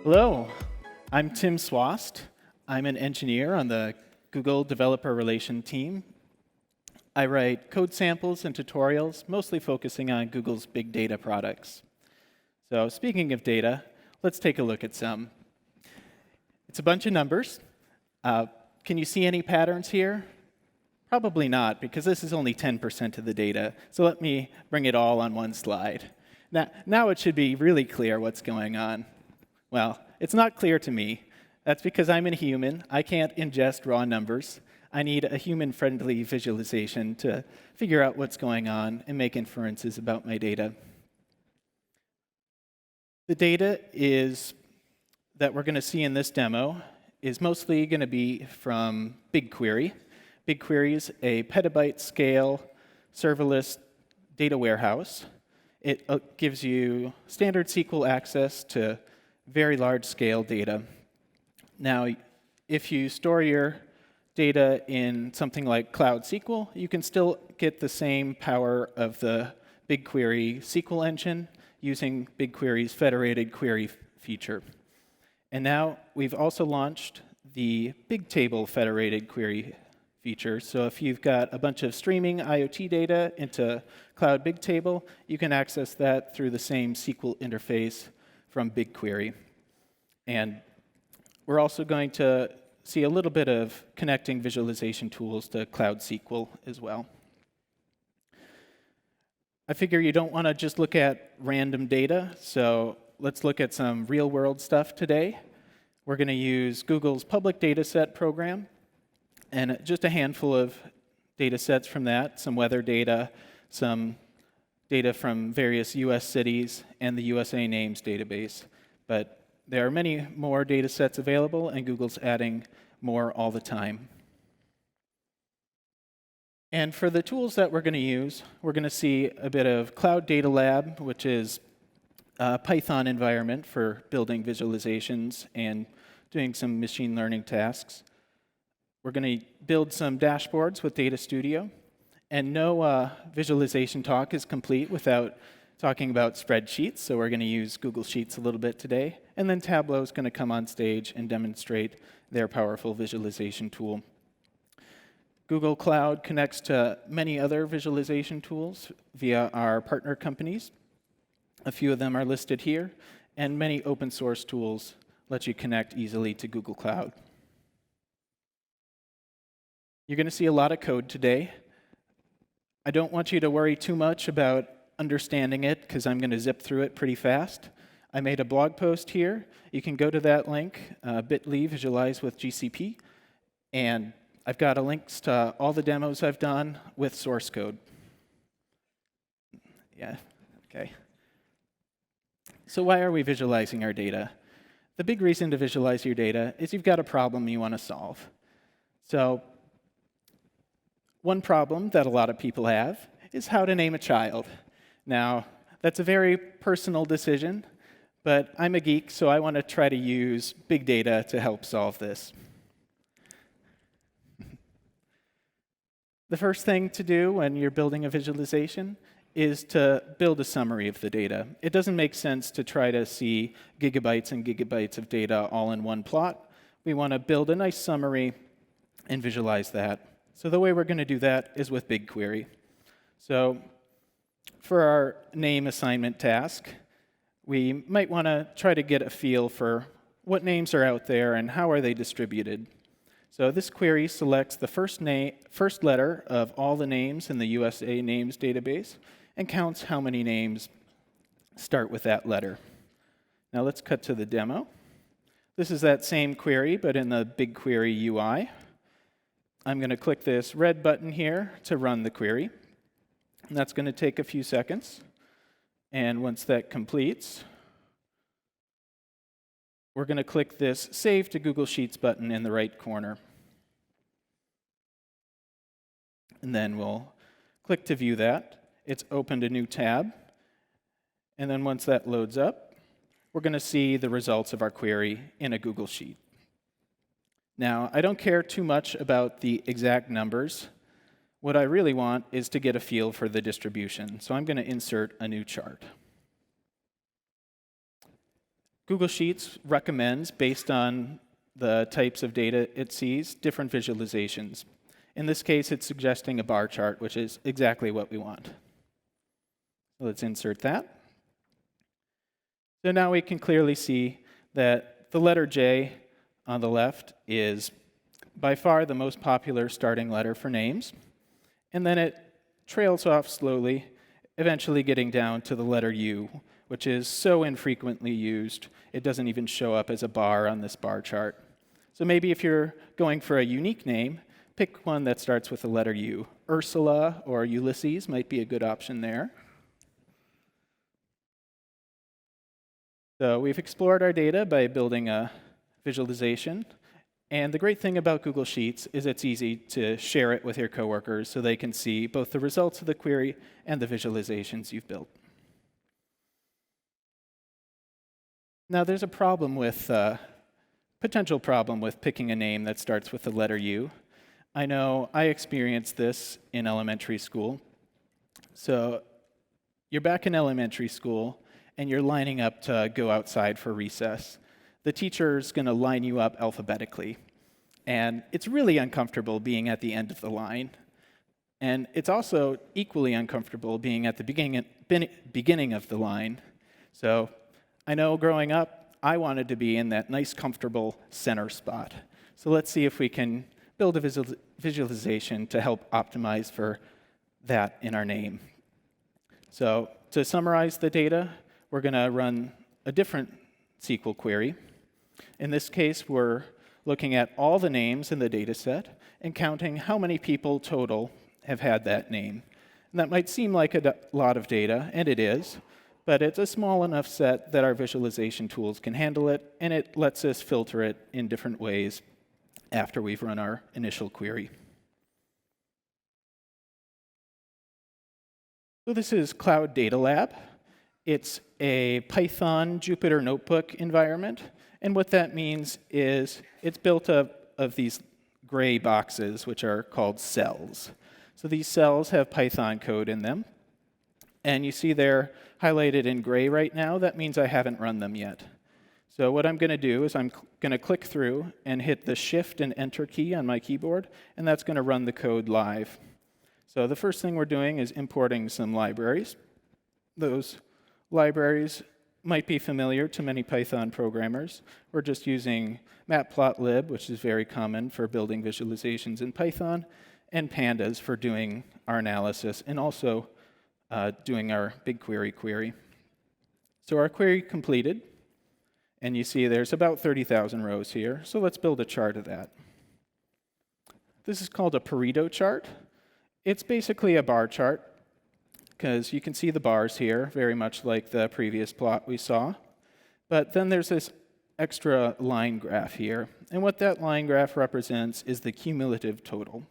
Hello, I'm Tim Swast. I'm an engineer on the Google Developer Relation team. I write code samples and tutorials, mostly focusing on Google's big data products. So speaking of data, let's take a look at some. It's a bunch of numbers. Can you see any patterns here? Probably not, because this is only 10% of the data. So let me bring it all on one slide. Now it should be really clear what's going on. Well, it's not clear to me. That's because I'm a human. I can't ingest raw numbers. I need a human-friendly visualization to figure out what's going on and make inferences about my data. The data that we're going to see in this demo is mostly going to be from BigQuery. BigQuery is a petabyte-scale serverless data warehouse. It gives you standard SQL access to very large-scale data. Now, if you store your data in something like Cloud SQL, you can still get the same power of the BigQuery SQL engine using BigQuery's federated query feature. And now we've also launched the Bigtable federated query feature. So if you've got a bunch of streaming IoT data into Cloud Bigtable, you can access that through the same SQL interface from BigQuery. And we're also going to see a little bit of connecting visualization tools to Cloud SQL as well. I figure you don't want to just look at random data, so let's look at some real-world stuff today. We're going to use Google's public dataset program, and just a handful of data sets from that, some weather data, some data from various US cities, and the USA Names database. But there are many more data sets available, and Google's adding more all the time. And for the tools that we're going to use, we're going to see a bit of Cloud Data Lab, which is a Python environment for building visualizations and doing some machine learning tasks. We're going to build some dashboards with Data Studio. And no visualization talk is complete without talking about spreadsheets, so we're going to use Google Sheets a little bit today. And then Tableau is going to come on stage and demonstrate their powerful visualization tool. Google Cloud connects to many other visualization tools via our partner companies. A few of them are listed here, and many open source tools let you connect easily to Google Cloud. You're going to see a lot of code today. I don't want you to worry too much about understanding it, because I'm going to zip through it pretty fast. I made a blog post here. You can go to that link, bit.ly visualize with GCP, and I've got links to all the demos I've done with source code. Yeah, okay. So why are we visualizing our data? The big reason to visualize your data is you've got a problem you want to solve. So one problem that a lot of people have is how to name a child. Now, that's a very personal decision, but I'm a geek, so I want to try to use big data to help solve this. The first thing to do when you're building a visualization is to build a summary of the data. It doesn't make sense to try to see gigabytes and gigabytes of data all in one plot. We want to build a nice summary and visualize that. So the way we're going to do that is with BigQuery. So for our name assignment task, we might want to try to get a feel for what names are out there and how are they distributed. So this query selects the first letter of all the names in the USA Names database and counts how many names start with that letter. Now let's cut to the demo. This is that same query, but in the BigQuery UI. I'm going to click this red button here to run the query. And that's going to take a few seconds. And once that completes, we're going to click this Save to Google Sheets button in the right corner. And then we'll click to view that. It's opened a new tab. And then once that loads up, we're going to see the results of our query in a Google Sheet. Now, I don't care too much about the exact numbers. What I really want is to get a feel for the distribution. So I'm going to insert a new chart. Google Sheets recommends, based on the types of data it sees, different visualizations. In this case, it's suggesting a bar chart, which is exactly what we want. So let's insert that. So now we can clearly see that the letter J on the left is by far the most popular starting letter for names. And then it trails off slowly, eventually getting down to the letter U, which is so infrequently used, it doesn't even show up as a bar on this bar chart. So maybe if you're going for a unique name, pick one that starts with the letter U. Ursula or Ulysses might be a good option there. So we've explored our data by building a visualization. And the great thing about Google Sheets is it's easy to share it with your coworkers so they can see both the results of the query and the visualizations you've built. Now there's a problem with, potential problem with picking a name that starts with the letter U. I know I experienced this in elementary school. So you're back in elementary school and you're lining up to go outside for recess. The teacher's going to line you up alphabetically. And it's really uncomfortable being at the end of the line. And it's also equally uncomfortable being at the beginning of the line. So I know growing up, I wanted to be in that nice, comfortable center spot. So let's see if we can build a visualization to help optimize for that in our name. So to summarize the data, we're going to run a different SQL query. In this case, we're looking at all the names in the data set and counting how many people total have had that name. And that might seem like a lot of data, and it is, but it's a small enough set that our visualization tools can handle it, and it lets us filter it in different ways after we've run our initial query. So this is Cloud Data Lab. It's a Python Jupyter Notebook environment. And what that means is it's built up of these gray boxes, which are called cells. So these cells have Python code in them. And you see they're highlighted in gray right now. That means I haven't run them yet. So what I'm going to do is I'm going to click through and hit the Shift and Enter key on my keyboard, and that's going to run the code live. So the first thing we're doing is importing some libraries. Those libraries might be familiar to many Python programmers. We're just using matplotlib, which is very common for building visualizations in Python, and pandas for doing our analysis, and also doing our BigQuery query. So our query completed, and you see there's about 30,000 rows here. So let's build a chart of that. This is called a Pareto chart. It's basically a bar chart, because you can see the bars here, very much like the previous plot we saw. But then there's this extra line graph here. And what that line graph represents is the cumulative total.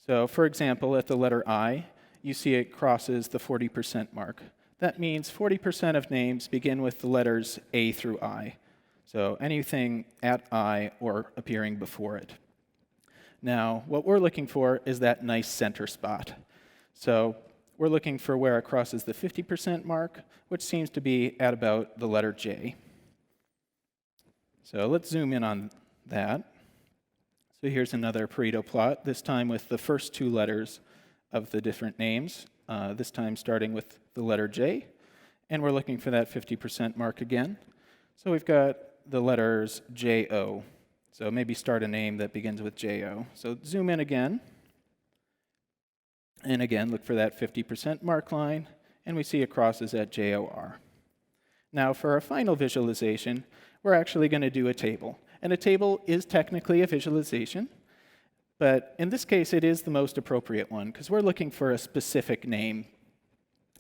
So for example, at the letter I, you see it crosses the 40% mark. That means 40% of names begin with the letters A through I. So anything at I or appearing before it. Now, what we're looking for is that nice center spot. So we're looking for where it crosses the 50% mark, which seems to be at about the letter J. So let's zoom in on that. So here's another Pareto plot, this time with the first two letters of the different names, this time starting with the letter J. And we're looking for that 50% mark again. So we've got the letters J-O. So maybe start a name that begins with J-O. So zoom in again. And again, look for that 50% mark line, and we see it crosses at JOR. Now, for our final visualization, we're actually going to do a table. And a table is technically a visualization, but in this case, it is the most appropriate one, because we're looking for a specific name.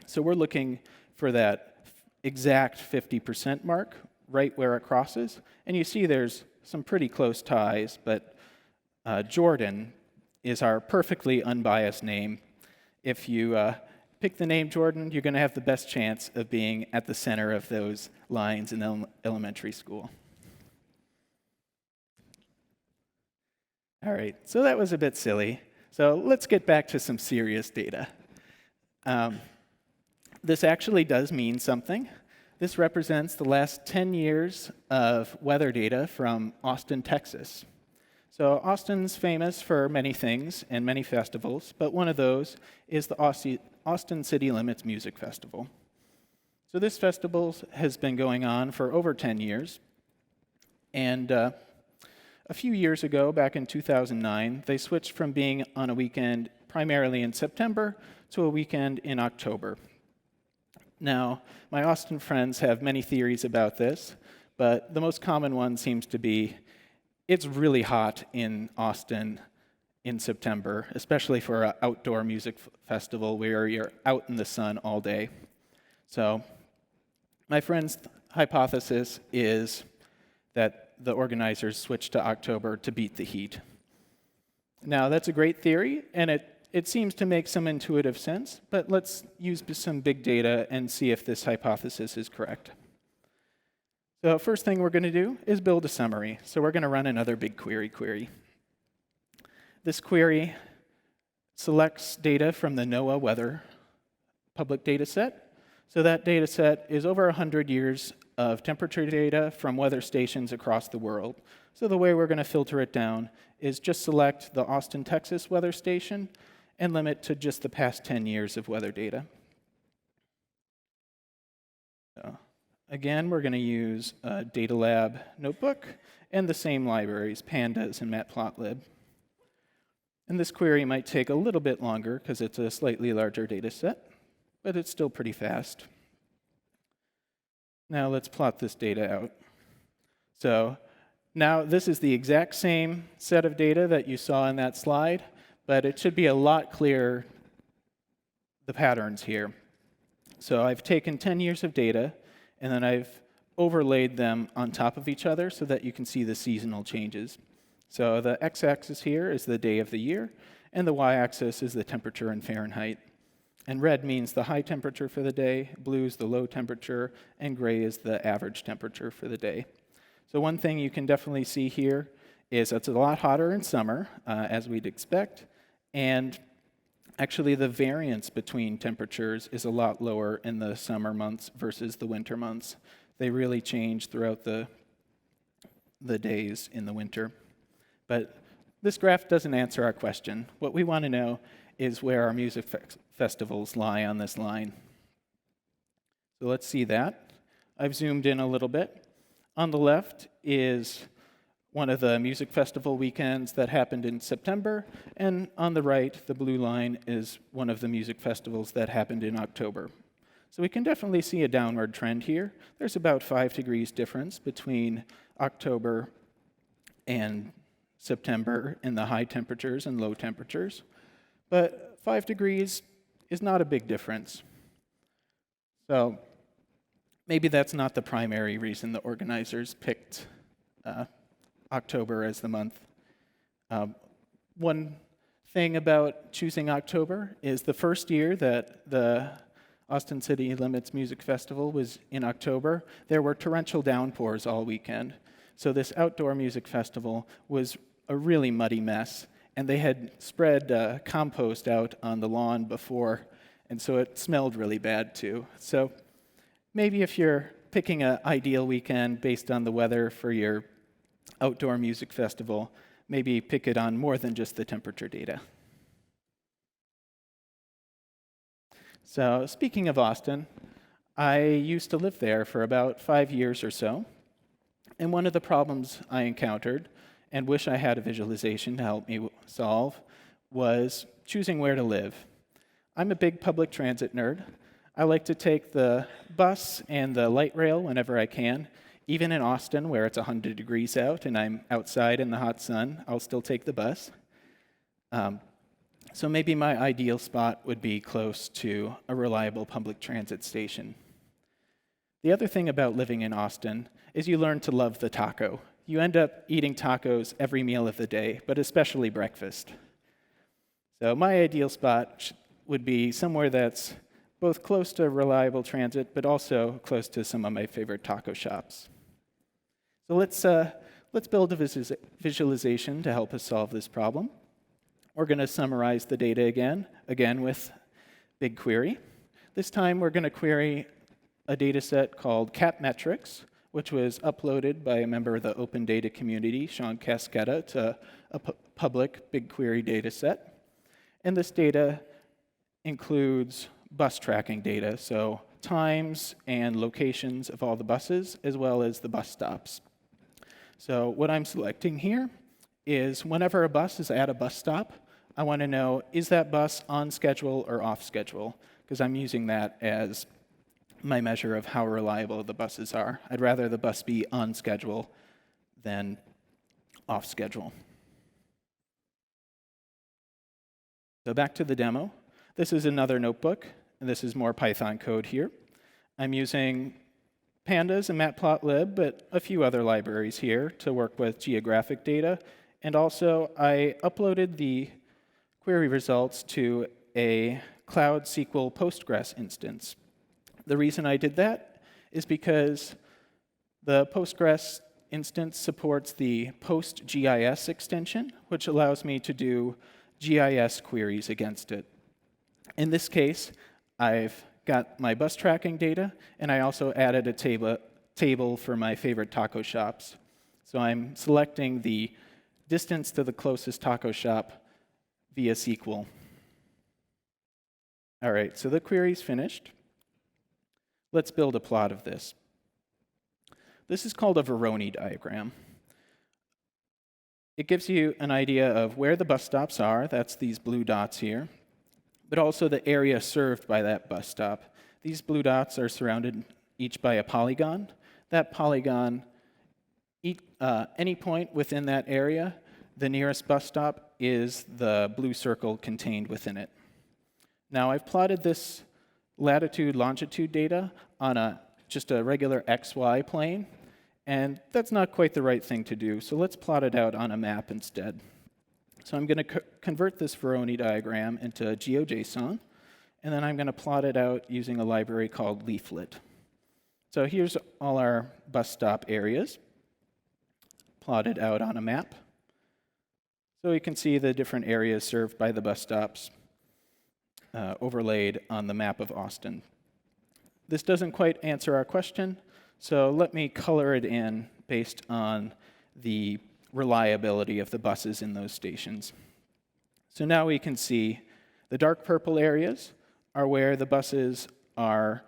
So we're looking for that exact 50% mark, right where it crosses. And you see there's some pretty close ties, but Jordan is our perfectly unbiased name. If you pick the name Jordan, you're going to have the best chance of being at the center of those lines in elementary school. All right, so that was a bit silly. So let's get back to some serious data. This actually does mean something. this represents the last 10 years of weather data from Austin, Texas. So Austin's famous for many things and many festivals, but one of those is the Austin City Limits Music Festival. So this festival has been going on for over 10 years, and a few years ago, back in 2009, they switched from being on a weekend primarily in September to a weekend in October. Now, my Austin friends have many theories about this, but the most common one seems to be it's really hot in Austin in September, especially for an outdoor music festival where you're out in the sun all day. So my friend's hypothesis is that the organizers switched to October to beat the heat. Now, that's a great theory, and it seems to make some intuitive sense, but let's use some big data and see if this hypothesis is correct. So first thing we're going to do is build a summary. So we're going to run another BigQuery query. This query selects data from the NOAA weather public data set. So that data set is over 100 years of temperature data from weather stations across the world. So the way we're going to filter it down is just select the Austin, Texas weather station and limit to just the past 10 years of weather data. So again, we're going to use a Data Lab notebook and the same libraries, Pandas and Matplotlib. And this query might take a little bit longer because it's a slightly larger data set, but it's still pretty fast. Now let's plot this data out. So now this is the exact same set of data that you saw in that slide, but it should be a lot clearer, the patterns here. So I've taken 10 years of data, and then I've overlaid them on top of each other so that you can see the seasonal changes. So the x-axis here is the day of the year, and the y-axis is the temperature in Fahrenheit. And red means the high temperature for the day, blue is the low temperature, and gray is the average temperature for the day. So one thing you can definitely see here is it's a lot hotter in summer, as we'd expect, and actually the variance between temperatures is a lot lower in the summer months versus the winter months. They really change throughout the days in the winter. But this graph doesn't answer our question. What we want to know is where our music festivals lie on this line. So let's see that. I've zoomed in a little bit. On the left is one of the music festival weekends that happened in September, and on the right, the blue line is one of the music festivals that happened in October. So we can definitely see a downward trend here. There's about 5 degrees difference between October and September in the high temperatures and low temperatures, but 5 degrees is not a big difference. So maybe that's not the primary reason the organizers picked October as the month. One thing about choosing October is the first year that the Austin City Limits Music Festival was in October, there were torrential downpours all weekend. So this outdoor music festival was a really muddy mess, and they had spread compost out on the lawn before, and so it smelled really bad too. So maybe if you're picking an ideal weekend based on the weather for your outdoor music festival, maybe pick it on more than just the temperature data. So speaking of Austin, I used to live there for about 5 years or so, and one of the problems I encountered, and wish I had a visualization to help me solve, was choosing where to live. I'm a big public transit nerd. I like to take the bus and the light rail whenever I can. Even in Austin, where it's 100 degrees out and I'm outside in the hot sun, I'll still take the bus. So maybe my ideal spot would be close to a reliable public transit station. The other thing about living in Austin is you learn to love the taco. You end up eating tacos every meal of the day, but especially breakfast. So my ideal spot would be somewhere that's both close to reliable transit, but also close to some of my favorite taco shops. So let's build a visualization to help us solve this problem. We're going to summarize the data again with BigQuery. This time we're going to query a data set called CapMetrics, which was uploaded by a member of the open data community, Sean Cascetta, to a public BigQuery data set. And this data includes bus tracking data, so times and locations of all the buses, as well as the bus stops. So what I'm selecting here is whenever a bus is at a bus stop, I want to know, is that bus on schedule or off schedule? Because I'm using that as my measure of how reliable the buses are. I'd rather the bus be on schedule than off schedule. So back to the demo. This is another notebook, and this is more Python code here. I'm using Pandas and Matplotlib, but a few other libraries here to work with geographic data. And also, I uploaded the query results to a Cloud SQL Postgres instance. The reason I did that is because the Postgres instance supports the PostGIS extension, which allows me to do GIS queries against it. In this case, I've got my bus tracking data, and I also added a table for my favorite taco shops. So I'm selecting the distance to the closest taco shop via SQL. All right, so the query's finished. Let's build a plot of this. This is called a Voronoi diagram. It gives you an idea of where the bus stops are, that's these blue dots here, but also the area served by that bus stop. These blue dots are surrounded each by a polygon. That polygon, any point within that area, the nearest bus stop is the blue circle contained within it. Now I've plotted this latitude, longitude data on just a regular XY plane, and that's not quite the right thing to do, so let's plot it out on a map instead. So I'm going to convert this Voronoi diagram into GeoJSON, and then I'm going to plot it out using a library called Leaflet. So here's all our bus stop areas plotted out on a map. So you can see the different areas served by the bus stops overlaid on the map of Austin. This doesn't quite answer our question, so let me color it in based on the reliability of the buses in those stations. So now we can see the dark purple areas are where the buses are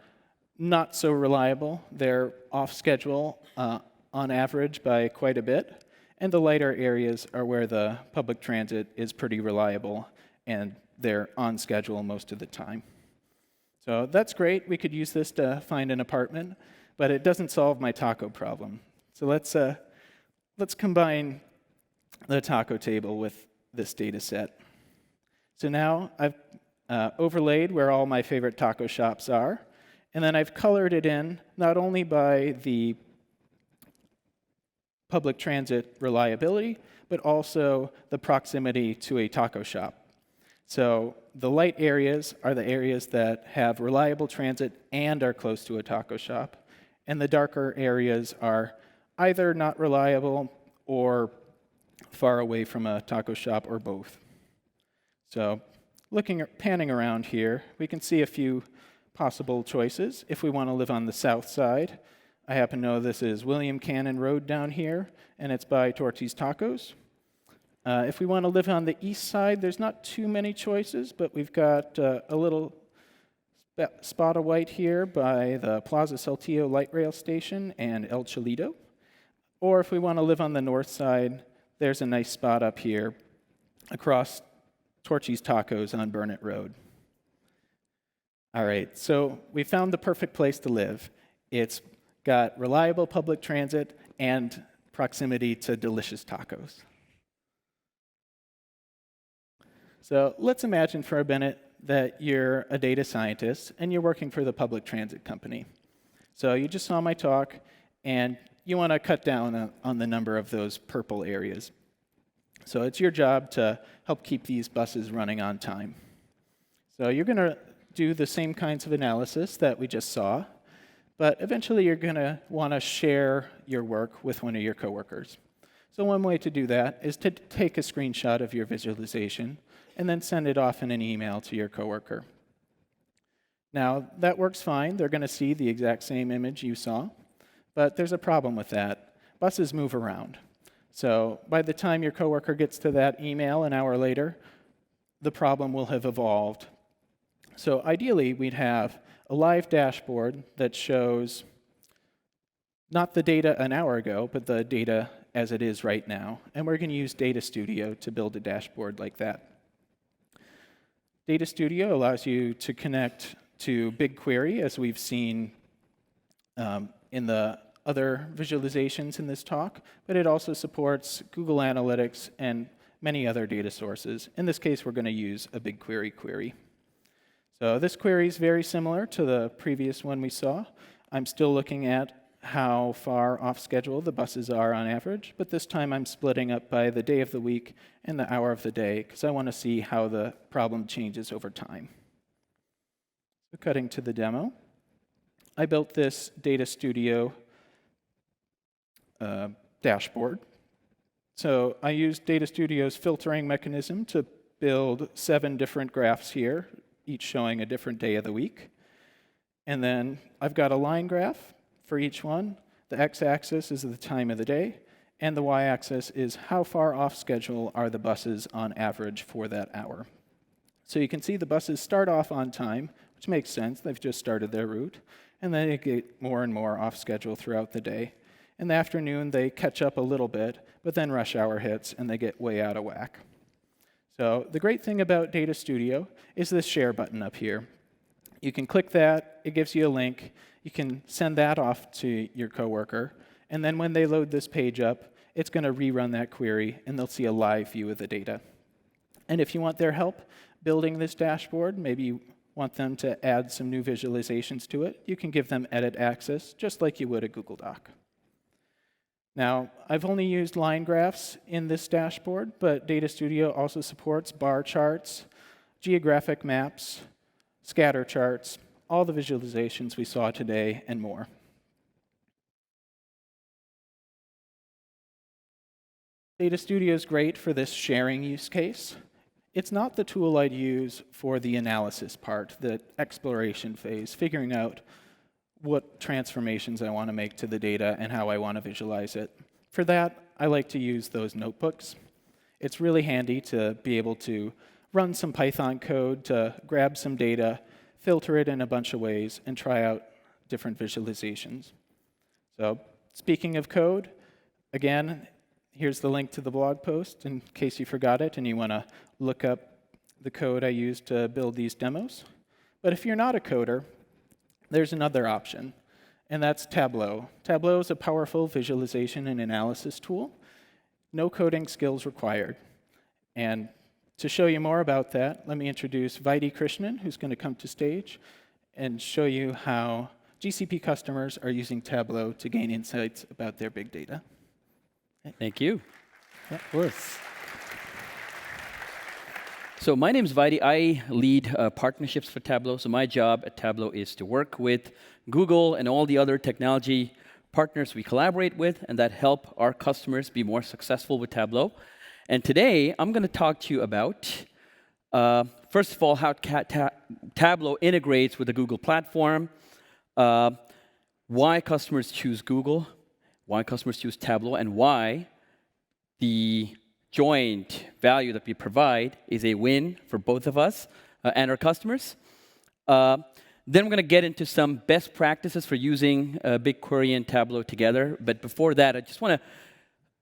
not so reliable. They're off schedule on average by quite a bit. And the lighter areas are where the public transit is pretty reliable and they're on schedule most of the time. So that's great. We could use this to find an apartment, but it doesn't solve my taco problem. So let's combine the taco table with this data set. So now I've overlaid where all my favorite taco shops are, and then I've colored it in not only by the public transit reliability, but also the proximity to a taco shop. So the light areas are the areas that have reliable transit and are close to a taco shop, and the darker areas are either not reliable or far away from a taco shop or both. So panning around here, we can see a few possible choices. If we want to live on the south side, I happen to know this is William Cannon Road down here, and it's by Torchy's Tacos. If we want to live on the east side, there's not too many choices, but we've got a little spot of white here by the Plaza Saltillo light rail station and El Cholito. Or if we want to live on the north side, there's a nice spot up here across Torchy's Tacos on Burnett Road. All right, so we found the perfect place to live. It's got reliable public transit and proximity to delicious tacos. So let's imagine for a minute that you're a data scientist and you're working for the public transit company. So you just saw my talk and you want to cut down on the number of those purple areas. So it's your job to help keep these buses running on time. So you're going to do the same kinds of analysis that we just saw, but eventually you're going to want to share your work with one of your coworkers. So one way to do that is to take a screenshot of your visualization and then send it off in an email to your coworker. Now, that works fine. They're going to see the exact same image you saw, but there's a problem with that. Buses move around. So by the time your coworker gets to that email an hour later, the problem will have evolved. So ideally, we'd have a live dashboard that shows not the data an hour ago, but the data as it is right now. And we're going to use Data Studio to build a dashboard like that. Data Studio allows you to connect to BigQuery, as we've seen in the other visualizations in this talk, but it also supports Google Analytics and many other data sources. In this case, we're going to use a BigQuery query. So this query is very similar to the previous one we saw. I'm still looking at how far off schedule the buses are on average, but this time I'm splitting up by the day of the week and the hour of the day, because I want to see how the problem changes over time. So cutting to the demo, I built this Data Studio dashboard. So I used Data Studio's filtering mechanism to build 7 different graphs here, each showing a different day of the week. And then I've got a line graph for each one. The x-axis is the time of the day, and the y-axis is how far off schedule are the buses on average for that hour. So you can see the buses start off on time, which makes sense. They've just started their route, and then they get more and more off schedule throughout the day. In the afternoon, they catch up a little bit, but then rush hour hits, and they get way out of whack. So the great thing about Data Studio is this share button up here. You can click that. It gives you a link. You can send that off to your coworker, and then when they load this page up, it's going to rerun that query, and they'll see a live view of the data. And if you want their help building this dashboard, maybe you want them to add some new visualizations to it, you can give them edit access, just like you would a Google Doc. Now, I've only used line graphs in this dashboard, but Data Studio also supports bar charts, geographic maps, scatter charts, all the visualizations we saw today, and more. Data Studio is great for this sharing use case. It's not the tool I'd use for the analysis part, the exploration phase, figuring out what transformations I want to make to the data and how I want to visualize it. For that, I like to use those notebooks. It's really handy to be able to run some Python code to grab some data, filter it in a bunch of ways, and try out different visualizations. So speaking of code, again, here's the link to the blog post in case you forgot it and you want to look up the code I used to build these demos. But if you're not a coder, there's another option, and that's Tableau. Tableau is a powerful visualization and analysis tool. No coding skills required. And to show you more about that, let me introduce Vaidi Krishnan, who's going to come to stage and show you how GCP customers are using Tableau to gain insights about their big data. Thank you. Yeah. Of course. So my name is Vaidi. I lead partnerships for Tableau. So my job at Tableau is to work with Google and all the other technology partners we collaborate with and that help our customers be more successful with Tableau. And today, I'm going to talk to you about, first of all, how Tableau integrates with the Google platform, why customers choose Google, why customers choose Tableau, and why the joint value that we provide is a win for both of us and our customers. Then we're going to get into some best practices for using BigQuery and Tableau together. But before that, I just want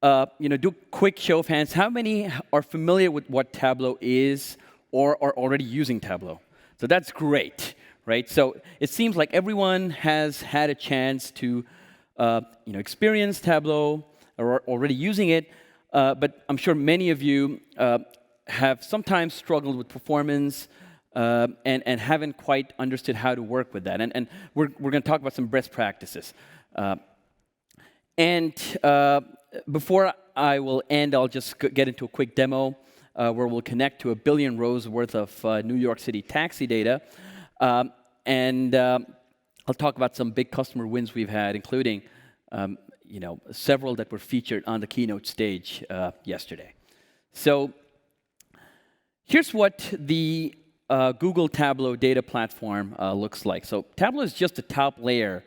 to do a quick show of hands. How many are familiar with what Tableau is or are already using Tableau? So that's great, right? So it seems like everyone has had a chance to experience Tableau or are already using it. But I'm sure many of you have sometimes struggled with performance and haven't quite understood how to work with that. And we're going to talk about some best practices. Before I will end, I'll just get into a quick demo where we'll connect to 1 billion rows worth of New York City taxi data. I'll talk about some big customer wins we've had, including several that were featured on the keynote stage yesterday. So here's what the Google Tableau data platform looks like. So Tableau is just the top layer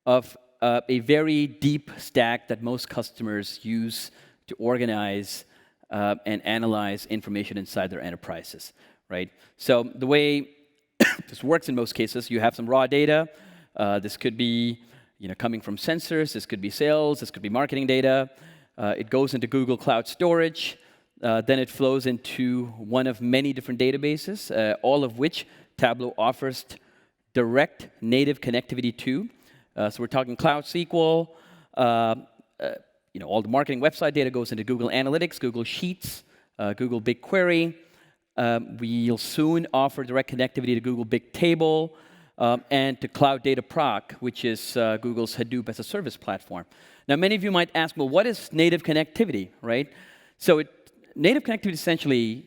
of a very deep stack that most customers use to organize and analyze information inside their enterprises, right? So the way this works in most cases, you have some raw data. This could be coming from sensors. This could be sales. This could be marketing data. It goes into Google Cloud Storage. Then it flows into one of many different databases, all of which Tableau offers direct native connectivity to. So we're talking Cloud SQL. All the marketing website data goes into Google Analytics, Google Sheets, Google BigQuery. We'll soon offer direct connectivity to Google Bigtable and to Cloud Data Proc, which is Google's Hadoop as a service platform. Now, many of you might ask, well, what is native connectivity, right? So native connectivity is essentially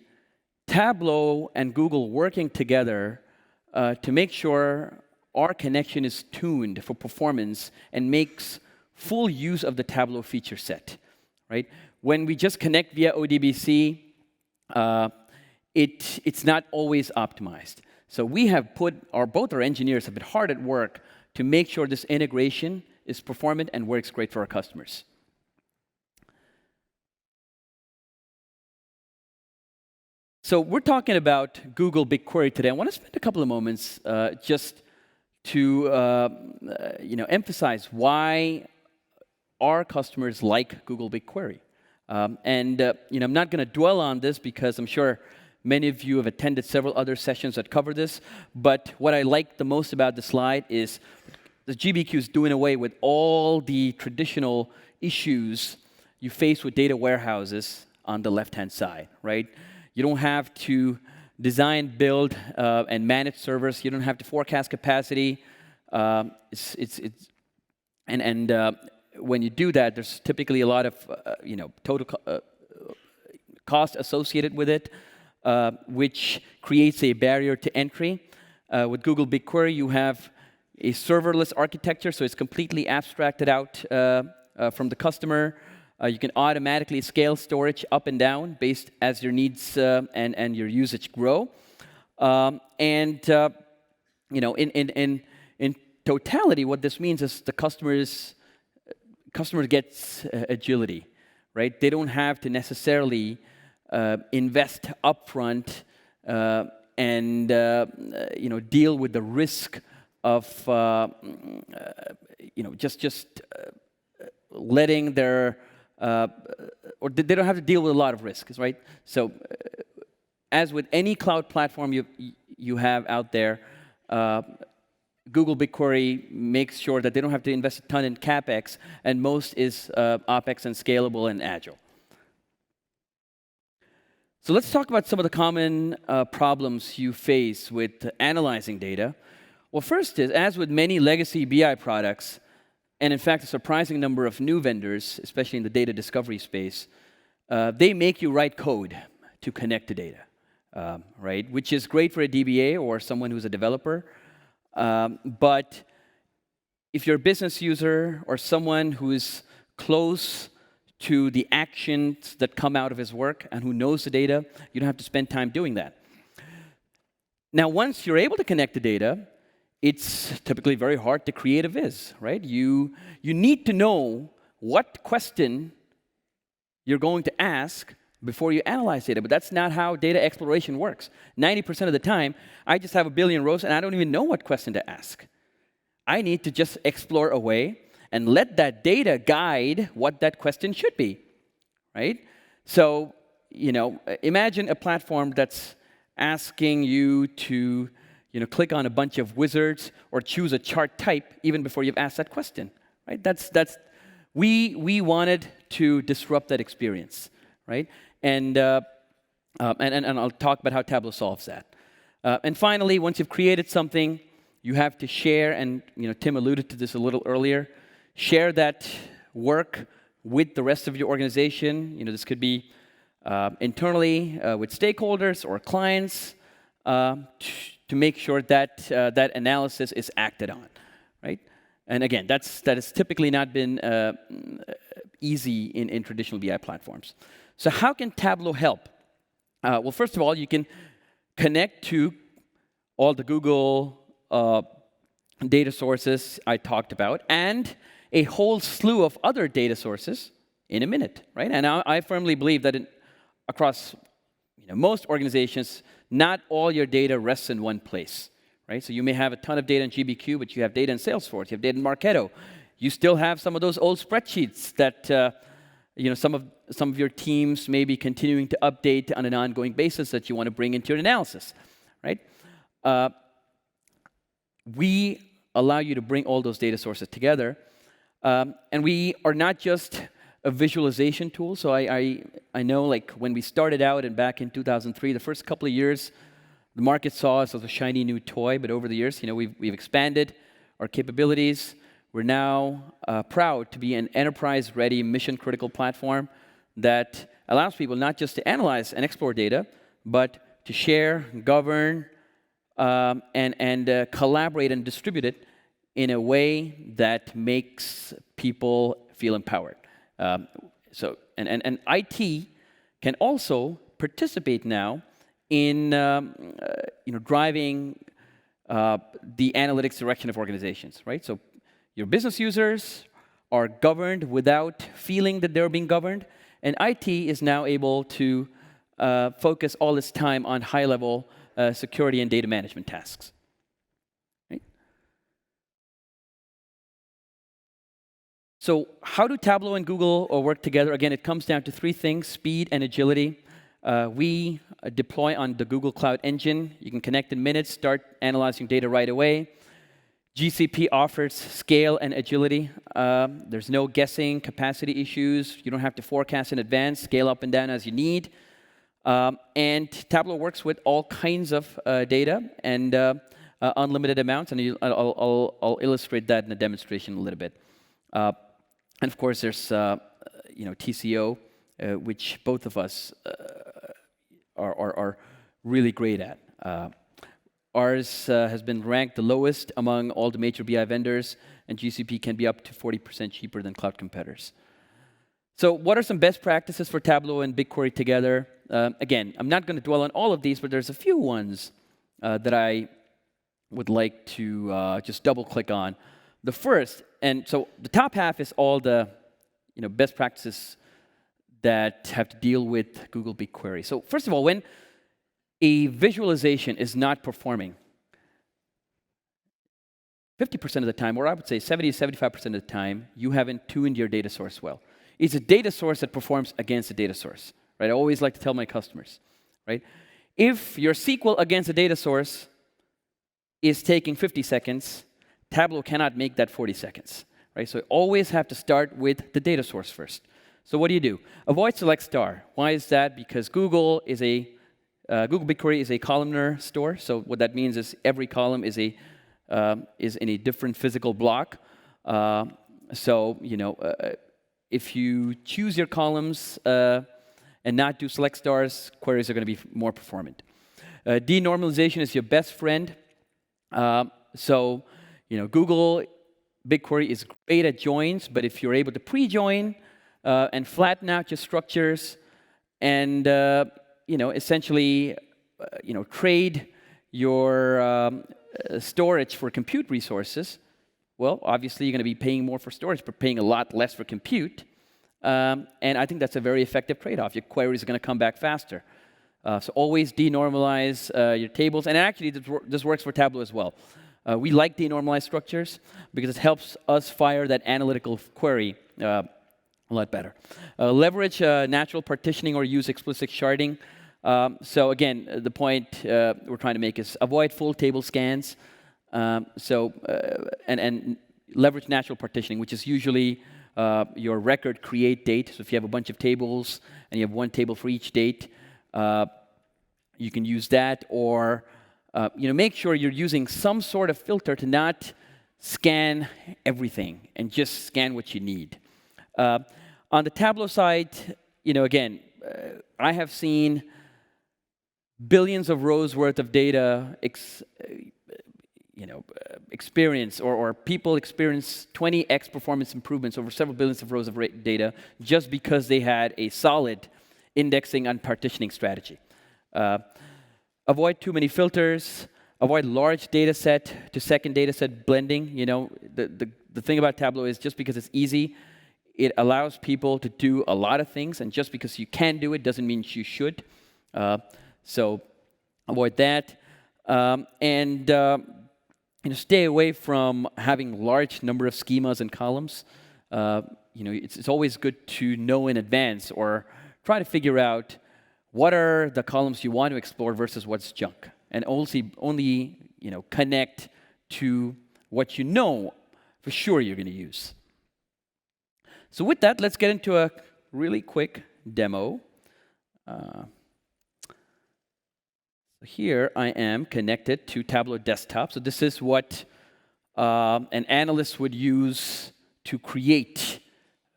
Tableau and Google working together to make sure our connection is tuned for performance and makes full use of the Tableau feature set, right? When we just connect via ODBC, it's not always optimized. So we have both our engineers have been hard at work to make sure this integration is performant and works great for our customers. So we're talking about Google BigQuery today. I want to spend a couple of moments just to emphasize why our customers like Google BigQuery. I'm not going to dwell on this because I'm sure many of you have attended several other sessions that cover this. But what I like the most about the slide is the GBQ is doing away with all the traditional issues you face with data warehouses on the left-hand side, right? You don't have to design, build, and manage servers. You don't have to forecast capacity. When you do that, there's typically a lot of total cost associated with it, which creates a barrier to entry. With Google BigQuery, you have a serverless architecture, so it's completely abstracted out from the customer. You can automatically scale storage up and down based as your needs and your usage grow. In totality, what this means is the customer gets agility, right? They don't have to necessarily invest upfront and deal with the risk of just letting their or they don't have to deal with a lot of risks, right? So, as with any cloud platform you have out there, Google BigQuery makes sure that they don't have to invest a ton in CapEx, and most is OpEx and scalable and agile. So let's talk about some of the common problems you face with analyzing data. Well, first is, as with many legacy BI products, and in fact, a surprising number of new vendors, especially in the data discovery space, they make you write code to connect to data, right? Which is great for a DBA or someone who's a developer. But if you're a business user or someone who is close to the actions that come out of his work and who knows the data, you don't have to spend time doing that. Now, once you're able to connect the data, it's typically very hard to create a viz, right? You need to know what question you're going to ask before you analyze data, but that's not how data exploration works. 90% of the time, I just have a billion rows and I don't even know what question to ask. I need to just explore away and let that data guide what that question should be, right? So, imagine a platform that's asking you to click on a bunch of wizards or choose a chart type even before you've asked that question, right? We wanted to disrupt that experience, right? And I'll talk about how Tableau solves that. And finally, once you've created something, you have to share, and Tim alluded to this a little earlier, share that work with the rest of your organization. This could be internally with stakeholders or clients, to make sure that that analysis is acted on, right? And again, that has typically not been easy in traditional BI platforms. So how can Tableau help? Well, first of all, you can connect to all the Google data sources I talked about, and a whole slew of other data sources in a minute, right? And I firmly believe that across most organizations, not all your data rests in one place, right? So you may have a ton of data in GBQ, but you have data in Salesforce, you have data in Marketo. You still have some of those old spreadsheets that some of your teams may be continuing to update on an ongoing basis that you want to bring into your analysis, right? We allow you to bring all those data sources together, and we are not just a visualization tool. So I know, like, when we started out and back in 2003, the first couple of years, the market saw us as a shiny new toy. But over the years, we've expanded our capabilities. We're now proud to be an enterprise-ready, mission-critical platform that allows people not just to analyze and explore data, but to share, govern, and collaborate and distribute it in a way that makes people feel empowered. So IT can also participate now in driving the analytics direction of organizations, right? So your business users are governed without feeling that they're being governed, and IT is now able to focus all its time on high-level security and data management tasks. Right? So how do Tableau and Google work together? Again, it comes down to three things: speed and agility. We deploy on the Google Cloud Engine. You can connect in minutes, start analyzing data right away. GCP offers scale and agility. There's no guessing capacity issues. You don't have to forecast in advance, scale up and down as you need. And Tableau works with all kinds of data and unlimited amounts, and I'll illustrate that in a demonstration a little bit. And of course, there's TCO, which both of us are really great at. Ours has been ranked the lowest among all the major BI vendors, and GCP can be up to 40% cheaper than cloud competitors. So what are some best practices for Tableau and BigQuery together? Again, I'm not going to dwell on all of these, but there's a few ones that I would like to just double-click on. The first, and so the top half is all the best practices that have to deal with Google BigQuery. So first of all, when a visualization is not performing, 50% of the time, or I would say 70-75% of the time, you haven't tuned your data source well. It's a data source that performs against a data source, right? I always like to tell my customers, right? If your SQL against a data source is taking 50 seconds, Tableau cannot make that 40 seconds, right? So you always have to start with the data source first. So what do? Avoid select star. Why is that? Because Google BigQuery is a columnar store. So what that means is every column is in a different physical block. If you choose your columns and not do select stars, queries are going to be more performant. Denormalization is your best friend. Google BigQuery is great at joins, but if you're able to pre-join and flatten out your structures and essentially trade your storage for compute resources, well, obviously you're going to be paying more for storage, but paying a lot less for compute. And I think that's a very effective trade-off. Your queries are going to come back faster. So always denormalize your tables. And actually, this works for Tableau as well. We like denormalized structures because it helps us fire that analytical query a lot better. Leverage natural partitioning or use explicit sharding. So again, the point we're trying to make is avoid full table scans. And leverage natural partitioning, which is usually your record create date. So if you have a bunch of tables and you have one table for each date, you can use that, or make sure you're using some sort of filter to not scan everything and just scan what you need. On the Tableau side, again, I have seen billions of rows worth of data experience, or people experience 20x performance improvements over several billions of rows of data just because they had a solid indexing and partitioning strategy. Avoid too many filters. avoid large data set to second data set blending. The thing about Tableau is just because it's easy, it allows people to do a lot of things, and just because you can do it doesn't mean you should. So avoid that. And stay away from having large number of schemas and columns. It's always good to know in advance or try to figure out what are the columns you want to explore versus what's junk, and only connect to what you know for sure you're going to use. So with that, let's get into a really quick demo. Here I am connected to Tableau Desktop. So this is what an analyst would use to create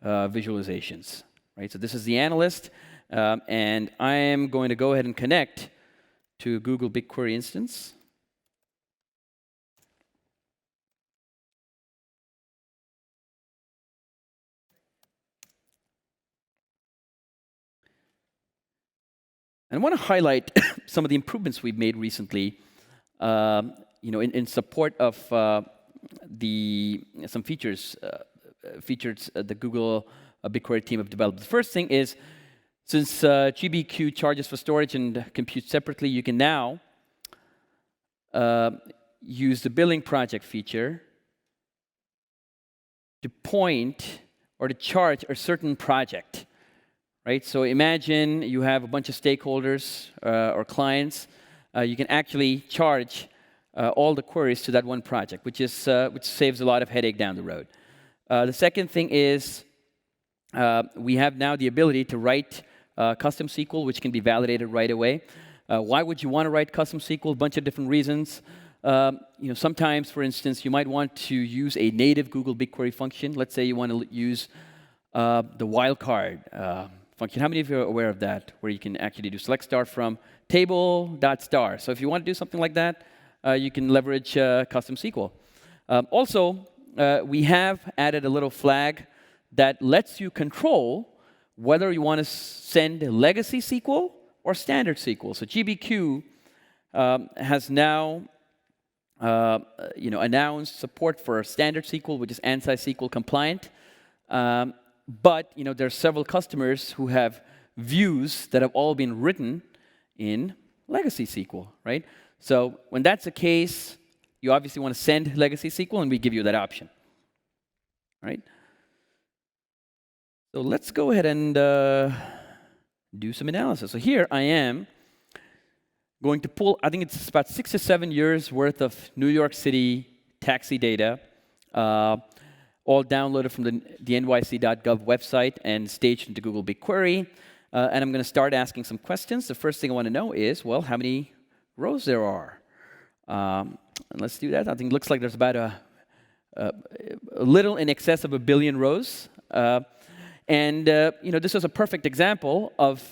visualizations, right? So this is the analyst, and I am going to go ahead and connect to Google BigQuery instance. And I want to highlight some of the improvements we've made recently, in support of some features the Google BigQuery team have developed. The first thing is, since GBQ charges for storage and compute separately, you can now use the billing project feature to point or to charge a certain project. Right? So imagine you have a bunch of stakeholders or clients. You can actually charge all the queries to that one project, which saves a lot of headache down the road. The second thing is we have now the ability to write custom SQL, which can be validated right away. Why would you want to write custom SQL? A bunch of different reasons. Sometimes, for instance, you might want to use a native Google BigQuery function. Let's say you want to use the wildcard function. How many of you are aware of that, where you can actually do select star from table.star? So if you want to do something like that, you can leverage custom SQL. Also, we have added a little flag that lets you control whether you want to send legacy SQL or standard SQL. So GBQ has now announced support for standard SQL, which is ANSI SQL compliant. But there are several customers who have views that have all been written in legacy SQL, right? So when that's the case, you obviously want to send legacy SQL, and we give you that option, right? So let's go ahead and do some analysis. So here I am going to pull, I think it's about 6 or 7 years worth of New York City taxi data, all downloaded from the nyc.gov website and staged into Google BigQuery. And I'm going to start asking some questions. The first thing I want to know is, well, how many rows there are? And let's do that. I think it looks like there's about a little in excess of 1 billion rows. This is a perfect example of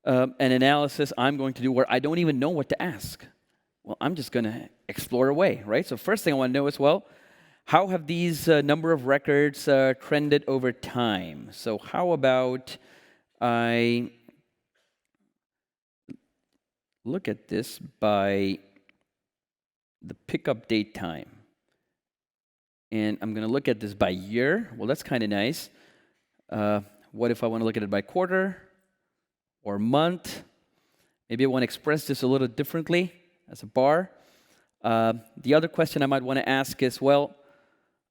an analysis I'm going to do where I don't even know what to ask. Well, I'm just going to explore away, right? So first thing I want to know is, well, how have these number of records trended over time? So how about I look at this by the pickup date time. And I'm going to look at this by year. Well, that's kind of nice. What if I want to look at it by quarter or month? Maybe I want to express this a little differently as a bar. The other question I might want to ask is, well,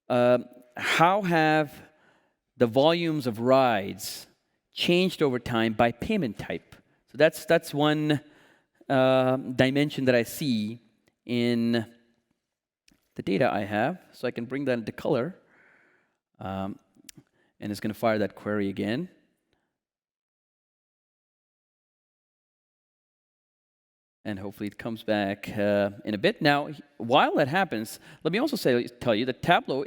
how have the volumes of rides changed over time by payment type? So that's one dimension that I see in the data I have. So I can bring that into color. And it's going to fire that query again. And hopefully it comes back in a bit. Now, while that happens, let me also tell you that Tableau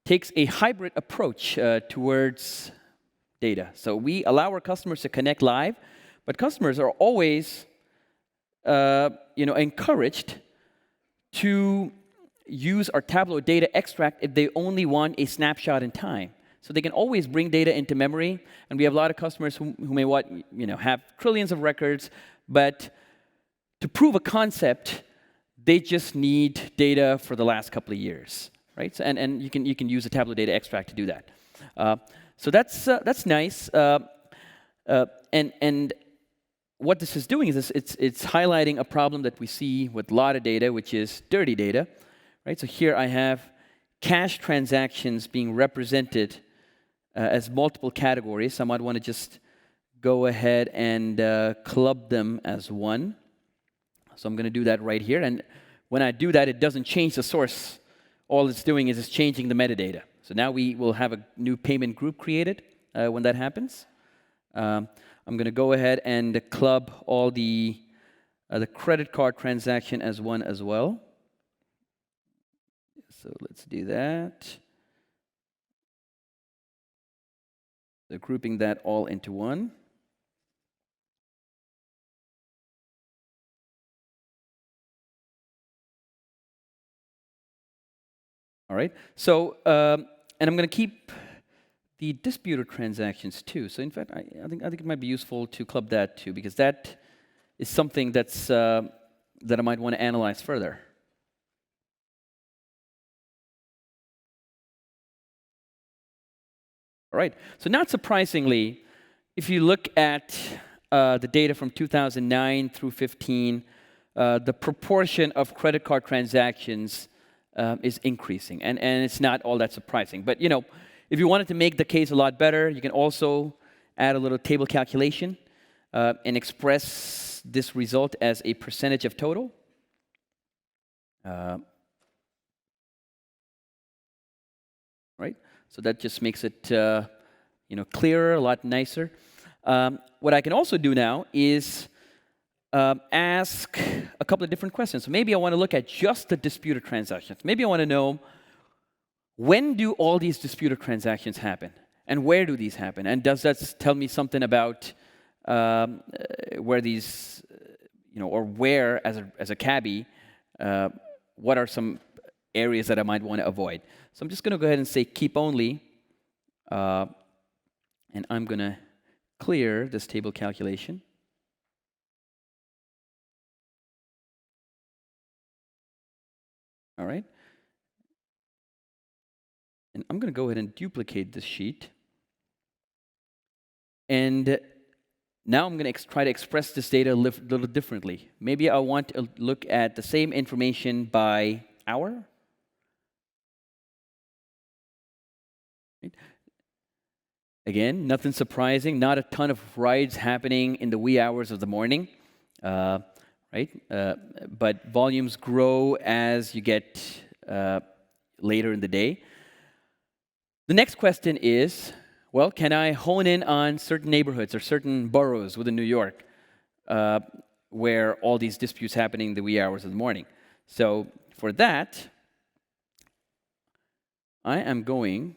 takes a hybrid approach towards data. So we allow our customers to connect live, but customers are always encouraged to use our Tableau data extract if they only want a snapshot in time. So they can always bring data into memory, and we have a lot of customers who may have trillions of records, but to prove a concept, they just need data for the last couple of years, right? So, and you can use a Tableau data extract to do that. So that's nice. And what this is doing is it's highlighting a problem that we see with a lot of data, which is dirty data, right? So here I have cash transactions being represented as multiple categories. So I might want to just go ahead and club them as one. So I'm going to do that right here. And when I do that, it doesn't change the source. All it's doing is it's changing the metadata. So now we will have a new payment group created when that happens. I'm going to go ahead and club all the credit card transaction as one as well. So let's do that. So grouping that all into one. All right. So, and I'm going to keep the disputed transactions too. So, in fact, I think it might be useful to club that too, because that is something that's that I might want to analyze further. All right. So, not surprisingly, if you look at the data from 2009 through 15, the proportion of credit card transactions is increasing, and it's not all that surprising. But you know, if you wanted to make the case a lot better, you can also add a little table calculation and express this result as a percentage of total. Right? So that just makes it you know, clearer, a lot nicer. What I can also do now is ask a couple of different questions. So maybe I want to look at just the disputed transactions. Maybe I want to know, when do all these disputed transactions happen? And where do these happen? And does that tell me something about where these, you know, or where, as a cabbie, what are some areas that I might want to avoid? So I'm just going to go ahead and say keep only, and I'm going to clear this table calculation. All right. And I'm going to go ahead and duplicate this sheet. And now I'm going to try to express this data a little differently. Maybe I want to look at the same information by hour. Right. Again, nothing surprising, not a ton of rides happening in the wee hours of the morning. Right? But volumes grow as you get later in the day. The next question is, well, can I hone in on certain neighborhoods or certain boroughs within New York where all these disputes happening in the wee hours of the morning? So for that, I am going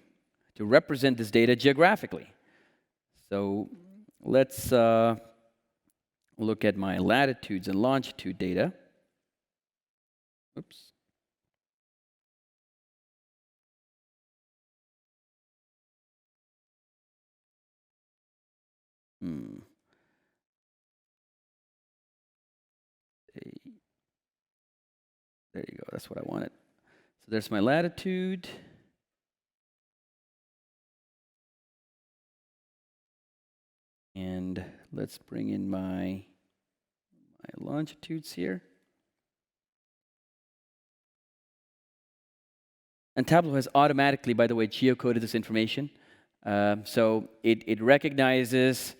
to represent this data geographically. So let's look at my latitudes and longitude data. Oops. There you go, that's what I wanted. So there's my latitude. And let's bring in my longitudes here. And Tableau has automatically, by the way, geocoded this information. So it recognizes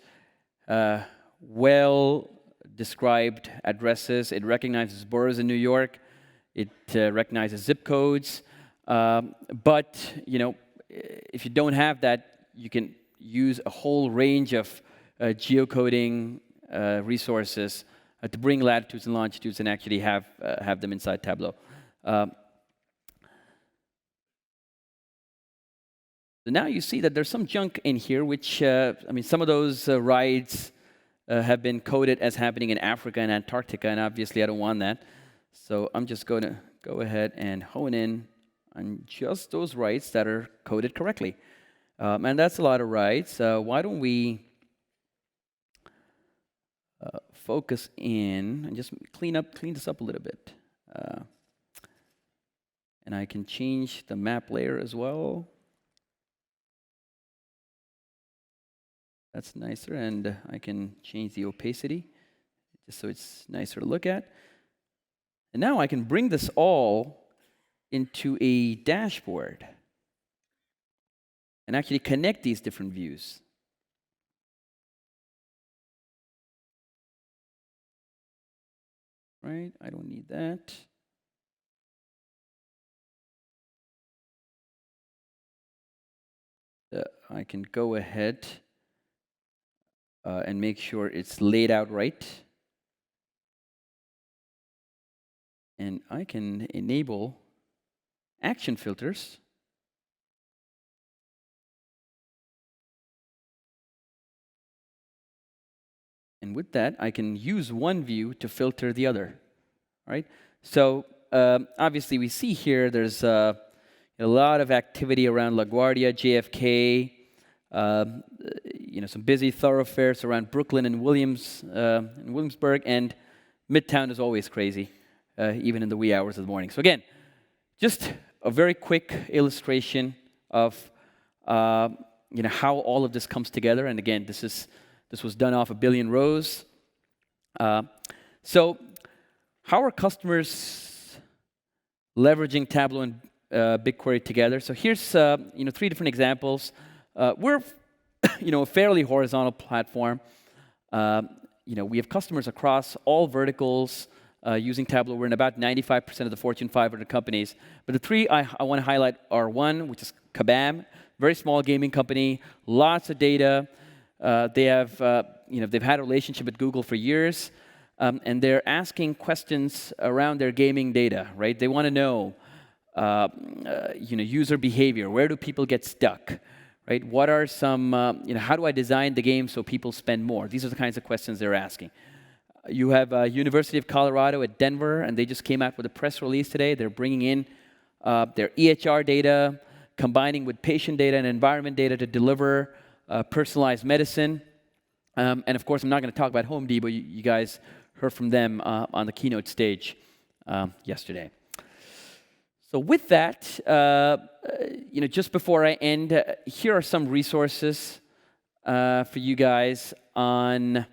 well-described addresses. It recognizes boroughs in New York. It recognizes zip codes. But you know, if you don't have that, you can use a whole range of geocoding resources to bring latitudes and longitudes and actually have them inside Tableau. So now you see that there's some junk in here, which, I mean, some of those rides have been coded as happening in Africa and Antarctica, and obviously I don't want that. So I'm just going to go ahead and hone in on just those rides that are coded correctly. And that's a lot of rides. Why don't we focus in and just clean this up a little bit. And I can change the map layer as well. That's nicer, and I can change the opacity just so it's nicer to look at. And now I can bring this all into a dashboard and actually connect these different views. Right? I don't need that. I can go ahead and make sure it's laid out right. And I can enable action filters. And with that, I can use one view to filter the other. Right? So obviously, we see here there's a lot of activity around LaGuardia, JFK, some busy thoroughfares around Brooklyn and Williamsburg, and Midtown is always crazy, even in the wee hours of the morning. So again, just a very quick illustration of how all of this comes together. And again, this was done off a billion rows. So how are customers leveraging Tableau and BigQuery together? So here's 3 different examples. We're a fairly horizontal platform. We have customers across all verticals using Tableau. We're in about 95% of the Fortune 500 companies. But the 3 I want to highlight are one, which is Kabam, very small gaming company, lots of data. They have, they've had a relationship with Google for years, and they're asking questions around their gaming data, right? They want to know, user behavior. Where do people get stuck, right? What are some, how do I design the game so people spend more? These are the kinds of questions they're asking. You have University of Colorado at Denver, and they just came out with a press release today. They're bringing in their EHR data, combining with patient data and environment data to deliver personalized medicine. And of course, I'm not going to talk about Home Depot. You guys heard from them on the keynote stage yesterday. So with that, just before I end, here are some resources for you guys on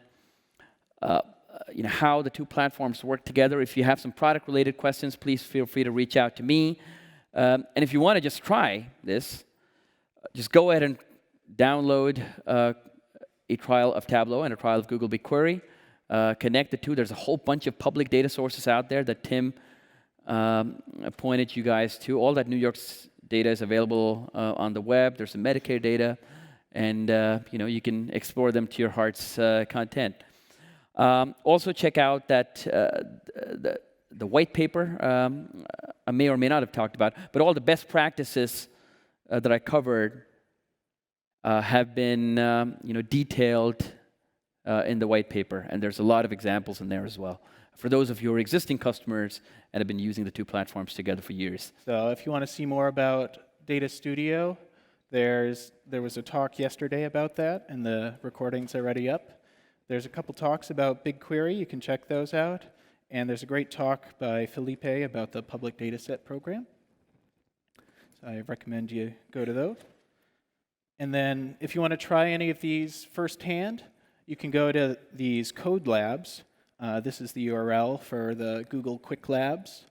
how the 2 platforms work together. If you have some product-related questions, please feel free to reach out to me. And if you want to just try this, just go ahead and download a trial of Tableau and a trial of Google BigQuery. Connect the 2. There's a whole bunch of public data sources out there that Tim pointed you guys to. All that New York's data is available on the web. There's some Medicare data, and you can explore them to your heart's content. Also, check out that the white paper I may or may not have talked about, but all the best practices that I covered have been detailed in the white paper, and there's a lot of examples in there as well for those of you who are existing customers and have been using the 2 platforms together for years. So if you want to see more about Data Studio, there was a talk yesterday about that, and the recording's already up. There's a couple talks about BigQuery. You can check those out. And there's a great talk by Felipe about the public dataset program. So I recommend you go to those. And then if you want to try any of these firsthand, you can go to these code labs. This is the URL for the Google Quick Labs.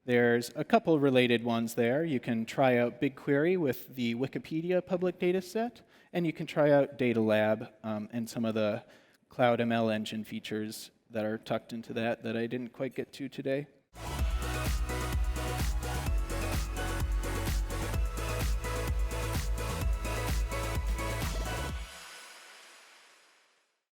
There's a couple related ones there. You can try out BigQuery with the Wikipedia public data set, and you can try out Data Lab and some of the Cloud ML Engine features that are tucked into that I didn't quite get to today.